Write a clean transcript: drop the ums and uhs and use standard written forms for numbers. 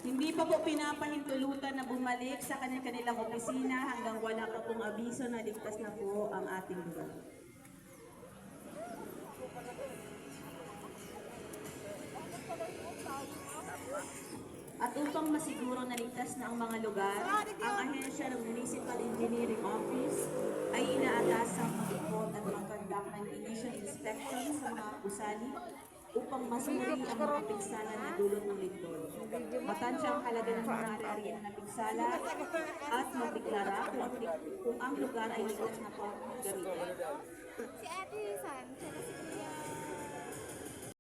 Hindi pa po pinapahintulutan na bumalik sa kanilang opisina hanggang wala pa pong abiso na ligtas na po ang ating lugar. At upang masiguro na ligtas na ang mga lugar, ang ahensya ng Municipal Engineering Office ay inaatasang mag-report at mag-conduct ng initial inspection sa mga gusali upang masuri ang mga pinsala na dulot ng lindol. Matansya ang halaga ng mga ari-arian na pinsala at magdeklara kung ang lugar ay ligtas na po gamitin. Si Ate San.